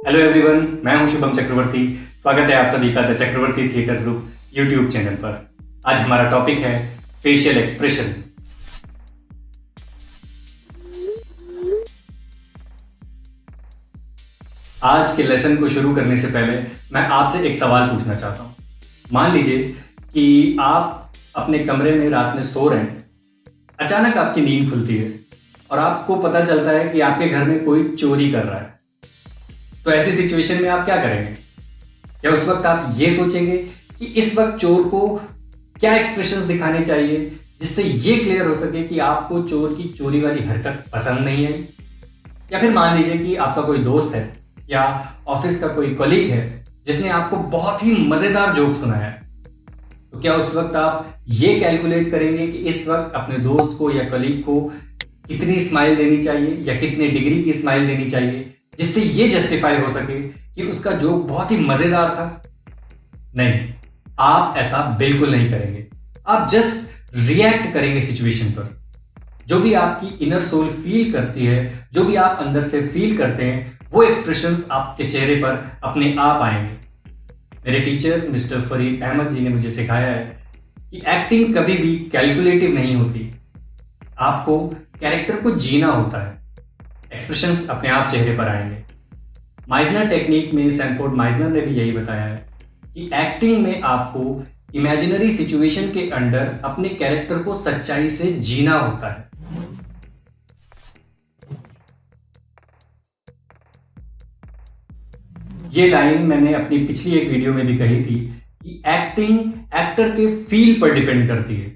Hello everyone, मैं हूं शुभम चक्रवर्ती। स्वागत है आप सभी का the Chakravarti theatre group YouTube channel पर। आज हमारा टॉपिक है फेशियल एक्सप्रेशन। आज के लेसन को शुरू करने से पहले मैं आपसे एक सवाल पूछना चाहता हूं। मान लीजिए कि आप अपने कमरे में रात में सो रहे हैं, अचानक आपकी नींद खुलती है और आपको पता चलता है कि आपके घर में कोई चोरी कर रहा है। तो ऐसी सिचुएशन में आप क्या करेंगे? क्या उस वक्त आप ये सोचेंगे कि इस वक्त चोर को क्या एक्सप्रेशंस दिखाने चाहिए जिससे ये क्लियर हो सके कि आपको चोर की चोरी वाली हरकत पसंद नहीं आई? या फिर मान लीजिए कि आपका कोई दोस्त है या ऑफिस का कोई कलीग है जिसने आपको बहुत ही मजेदार जोक सुनाया है। तो क्या उस वक्त आप ये कैलकुलेट करेंगे कि इस वक्त अपने दोस्त को या कलीग को कितनी स्माइल देनी चाहिए या कितने डिग्री की स्माइल देनी चाहिए जिससे ये जस्टिफाई हो सके कि उसका जोक बहुत ही मजेदार था? नहीं, आप ऐसा बिल्कुल नहीं करेंगे। आप जस्ट रिएक्ट करेंगे सिचुएशन पर। जो भी आपकी इनर सोल फील करती है, जो भी आप अंदर से फील करते हैं, वो एक्सप्रेशंस आपके चेहरे पर अपने आप आएंगे। मेरे टीचर मिस्टर फरीद अहमद जी ने मुझे सिखाया है कि एक्टिंग कभी भी कैलकुलेटिव नहीं होती। आपको कैरेक्टर को जीना होता है। एक्सप्रेशंस अपने आप चेहरे पर आएंगे। माइजनर टेक्निक में सैनफोर्ड माइजनर ने भी यही बताया है कि एक्टिंग में आपको इमेजिनरी सिचुएशन के अंदर अपने कैरेक्टर को सच्चाई से जीना होता है। ये लाइन मैंने अपनी पिछली एक वीडियो में भी कही थी कि एक्टिंग एक्टर के फील पर डिपेंड करती है।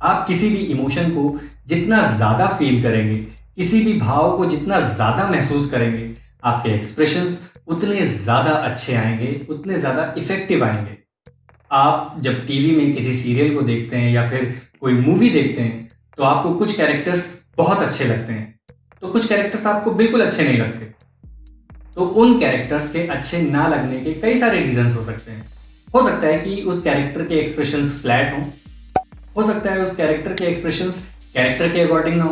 आप किसी भी इमोशन को जितना ज्यादा फील करेंगे, किसी भी भाव को जितना ज्यादा महसूस करेंगे, आपके एक्सप्रेशंस उतने ज्यादा अच्छे आएंगे, उतने ज्यादा इफेक्टिव आएंगे। आप जब टीवी में किसी सीरियल को देखते हैं या फिर कोई मूवी देखते हैं तो आपको कुछ कैरेक्टर्स बहुत अच्छे लगते हैं, तो कुछ कैरेक्टर्स आपको बिल्कुल अच्छे नहीं लगते। तो उन कैरेक्टर्स के अच्छे ना लगने के कई सारे रीजंस हो सकते हैं। हो सकता है कि उस कैरेक्टर के एक्सप्रेशंस फ्लैट हों। हो सकता है उस कैरेक्टर के एक्सप्रेशंस कैरेक्टर के अकॉर्डिंग ना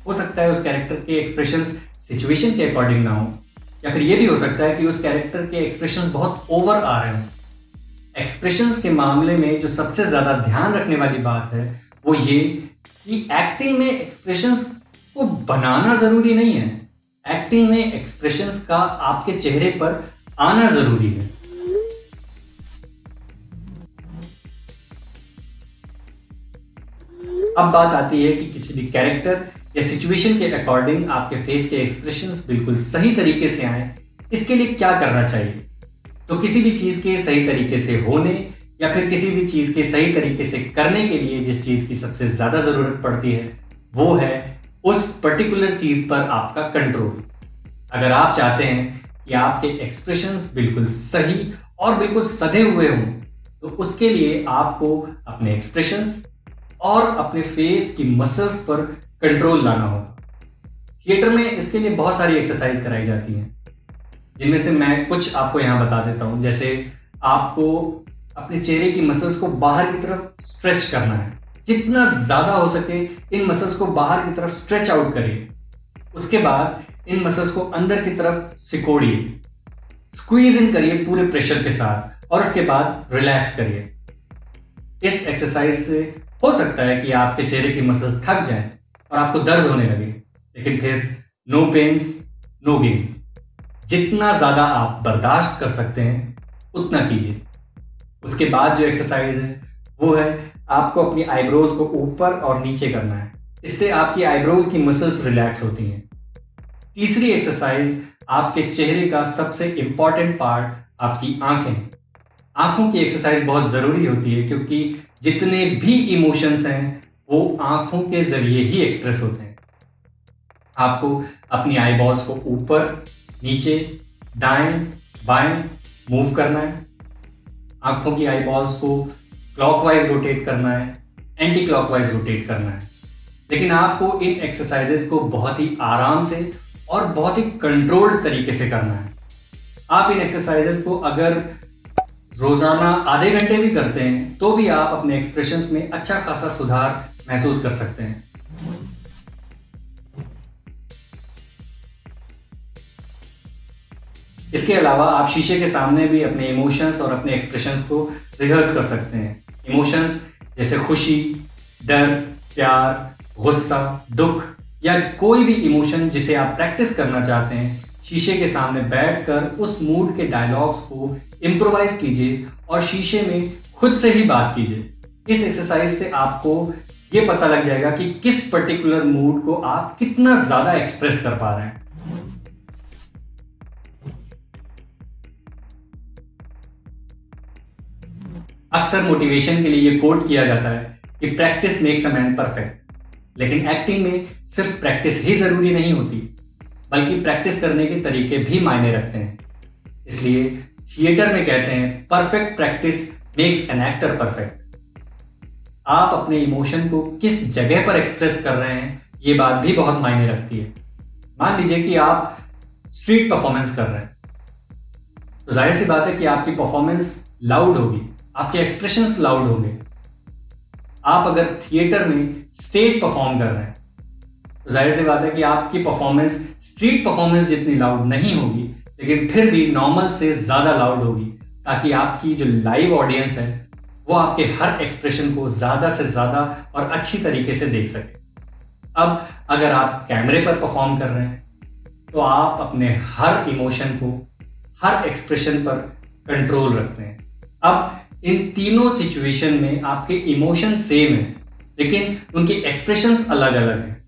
हो सकता है उस कैरेक्टर के एक्सप्रेशंस सिचुएशन के अकॉर्डिंग ना हो, या फिर ये भी हो सकता है कि उस कैरेक्टर के एक्सप्रेशंस बहुत ओवर आ रहे हों। एक्सप्रेशंस के मामले में जो सबसे ज्यादा ध्यान रखने वाली बात है वो ये कि एक्टिंग में एक्सप्रेशंस को बनाना जरूरी नहीं है। एक्टिंग में एक्सप्रेशंस का आपके चेहरे पर आना जरूरी है। अब बात आती है कि किसी भी कैरेक्टर या सिचुएशन के अकॉर्डिंग आपके फेस के एक्सप्रेशंस बिल्कुल सही तरीके से आए, इसके लिए क्या करना चाहिए? तो किसी भी चीज के सही तरीके से होने या फिर किसी भी चीज के सही तरीके से करने के लिए जिस चीज की सबसे ज्यादा जरूरत पड़ती है वो है उस पर्टिकुलर चीज पर आपका कंट्रोल। अगर आप चाहते हैं कि आपके एक्सप्रेशंस बिल्कुल सही और बिल्कुल सधे हुए हों तो उसके लिए आपको अपने एक्सप्रेशंस और अपने फेस की मसल्स पर कंट्रोल लाना होगा। थिएटर में इसके लिए बहुत सारी एक्सरसाइज कराई जाती हैं, जिनमें से मैं कुछ आपको यहाँ बता देता हूँ। जैसे आपको अपने चेहरे की मसल्स को बाहर की तरफ स्ट्रेच करना है। जितना ज्यादा हो सके इन मसल्स को बाहर की तरफ स्ट्रेच आउट करिए। उसके बाद इन मसल्स को अंदर की तरफ सिकोड़िए, स्क्वीज इन करिए पूरे प्रेशर के साथ और उसके बाद रिलैक्स करिए। इस एक्सरसाइज से हो सकता है कि आपके चेहरे की मसल्स थक जाएं और आपको दर्द होने लगे, लेकिन फिर नो पेन्स नो गेन्स। जितना ज्यादा आप बर्दाश्त कर सकते हैं उतना कीजिए। उसके बाद जो एक्सरसाइज है वो है आपको अपनी आईब्रोज को ऊपर और नीचे करना है। इससे आपकी आईब्रोज की मसल्स रिलैक्स होती हैं। तीसरी एक्सरसाइज आपके चेहरे का सबसे इंपॉर्टेंट पार्ट आपकी आंखें। आंखों की एक्सरसाइज बहुत जरूरी होती है क्योंकि जितने भी इमोशंस हैं वो आंखों के जरिए ही एक्सप्रेस होते हैं। आपको अपनी आई बॉल्स को ऊपर नीचे दाएं बाएं मूव करना है। आंखों की आई बॉल्स को क्लॉकवाइज रोटेट करना है, एंटी क्लॉकवाइज रोटेट करना है। लेकिन आपको इन एक्सरसाइजेस को बहुत ही आराम से और बहुत ही कंट्रोल्ड तरीके से करना है। आप इन एक्सरसाइजेस को अगर रोजाना आधे घंटे भी करते हैं तो भी आप अपने एक्सप्रेशंस में अच्छा खासा सुधार महसूस कर सकते हैं। इसके अलावा आप शीशे के सामने भी अपने इमोशंस और अपने एक्सप्रेशंस को रिहर्स कर सकते हैं। इमोशंस जैसे खुशी, डर, प्यार, गुस्सा, दुख या कोई भी इमोशन जिसे आप प्रैक्टिस करना चाहते हैं, शीशे के सामने बैठकर उस मूड के डायलॉग्स को इम्प्रोवाइज कीजिए और शीशे में खुद से ही बात कीजिए। इस एक्सरसाइज से आपको ये पता लग जाएगा कि किस पर्टिकुलर मूड को आप कितना ज़्यादा एक्सप्रेस कर पा रहे हैं। अक्सर मोटिवेशन के लिए ये कोट किया जाता है कि practice makes a man perfect, लेकिन एक्टिंग में सिर्फ प्रैक्टिस ही ज़रूरी नहीं होती, बल्कि प्रैक्टिस करने के तरीके भी मायने रखते हैं। इसलिए थिएटर में कहते हैं perfect practice makes an actor perfect. आप अपने इमोशन को किस जगह पर एक्सप्रेस कर रहे हैं, ये बात भी बहुत मायने रखती है। मान लीजिए कि आप स्ट्रीट परफॉर्मेंस कर रहे हैं, तो जाहिर सी बात है कि आपकी परफॉर्मेंस लाउड होगी, आपके एक्सप्रेशंस लाउड होंगे। आप अगर थिएटर में स्टेज परफॉर्म कर रहे हैं, तो जाहिर सी बात है कि आपकी परफॉर्मेंस स्ट्रीट परफॉर्मेंस जितनी लाउड नहीं होगी, लेकिन फिर भी नॉर्मल से ज़्यादा लाउड होगी, ताकि आपकी जो लाइव ऑडियंस है वो आपके हर एक्सप्रेशन को ज़्यादा से ज़्यादा और अच्छी तरीके से देख सके। अब अगर आप कैमरे पर परफॉर्म कर रहे हैं, तो आप अपने हर इमोशन को, हर एक्सप्रेशन पर कंट्रोल रखते हैं। अब इन तीनों सिचुएशन में आपके इमोशन सेम है, लेकिन उनके एक्सप्रेशंस अलग अलग हैं।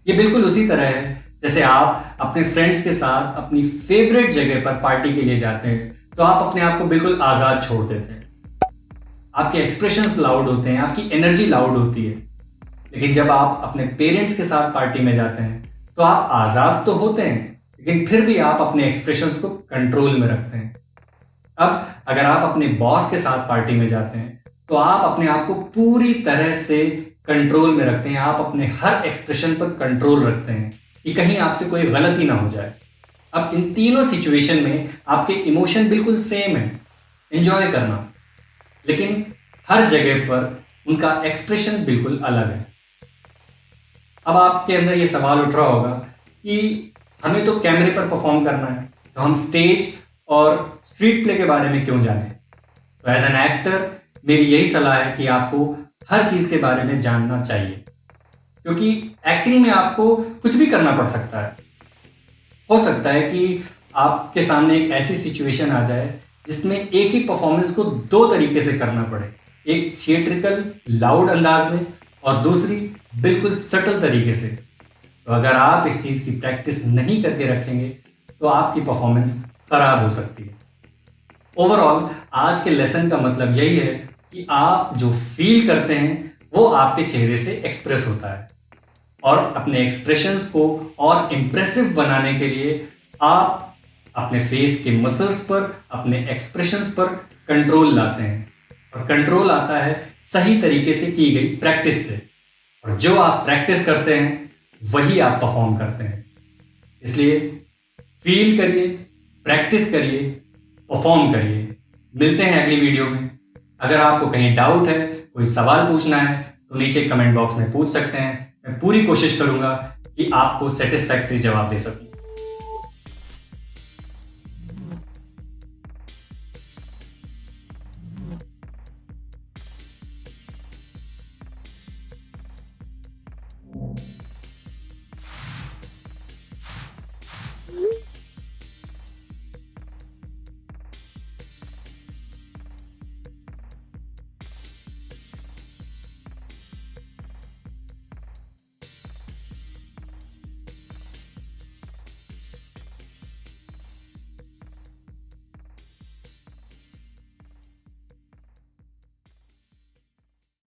ये बिल्कुल उसी तरह है जैसे आप अपने फ्रेंड्स के साथ अपनी फेवरेट जगह पर पार्टी के लिए जाते हैं, तो आप अपने आप को बिल्कुल आज़ाद छोड़ देते हैं। आपके एक्सप्रेशंस लाउड होते हैं, आपकी एनर्जी लाउड होती है। लेकिन जब आप अपने पेरेंट्स के साथ पार्टी में जाते हैं, तो आप आज़ाद तो होते हैं, लेकिन फिर भी आप अपने एक्सप्रेशंस को कंट्रोल में रखते हैं। अब अगर आप अपने बॉस के साथ पार्टी में जाते हैं, तो आप अपने आप को पूरी तरह से कंट्रोल में रखते हैं। आप अपने हर एक्सप्रेशन पर कंट्रोल रखते हैं कि कहीं आपसे कोई गलती ना हो जाए। अब इन तीनों सिचुएशन में आपके इमोशन बिल्कुल सेम है, एंजॉय करना, लेकिन हर जगह पर उनका एक्सप्रेशन बिल्कुल अलग है। अब आपके अंदर ये सवाल उठ रहा होगा कि हमें तो कैमरे पर परफॉर्म करना है, तो हम स्टेज और स्ट्रीट प्ले के बारे में क्यों जानें? तो एज एन एक्टर मेरी यही सलाह है कि आपको हर चीज़ के बारे में जानना चाहिए, क्योंकि एक्टिंग में आपको कुछ भी करना पड़ सकता है। हो सकता है कि आपके सामने एक ऐसी सिचुएशन आ जाए जिसमें एक ही परफॉर्मेंस को दो तरीके से करना पड़े, एक थिएट्रिकल लाउड अंदाज में और दूसरी बिल्कुल सटल तरीके से। तो अगर आप इस चीज़ की प्रैक्टिस नहीं करके रखेंगे, तो आपकी परफॉर्मेंस खराब हो सकती है। ओवरऑल आज के लेसन का मतलब यही है कि आप जो फील करते हैं वो आपके चेहरे से एक्सप्रेस होता है, और अपने एक्सप्रेशंस को और इम्प्रेसिव बनाने के लिए आप अपने फेस के मसल्स पर, अपने एक्सप्रेशंस पर कंट्रोल लाते हैं, और कंट्रोल आता है सही तरीके से की गई प्रैक्टिस से, और जो आप प्रैक्टिस करते हैं वही आप परफॉर्म करते हैं। इसलिए फील करिए, प्रैक्टिस करिए, परफॉर्म करिए। मिलते हैं अगली वीडियो में। अगर आपको कहीं डाउट है, कोई सवाल पूछना है, तो नीचे कमेंट बॉक्स में पूछ सकते हैं। मैं पूरी कोशिश करूंगा कि आपको सेटिस्फैक्ट्री जवाब दे सकूं।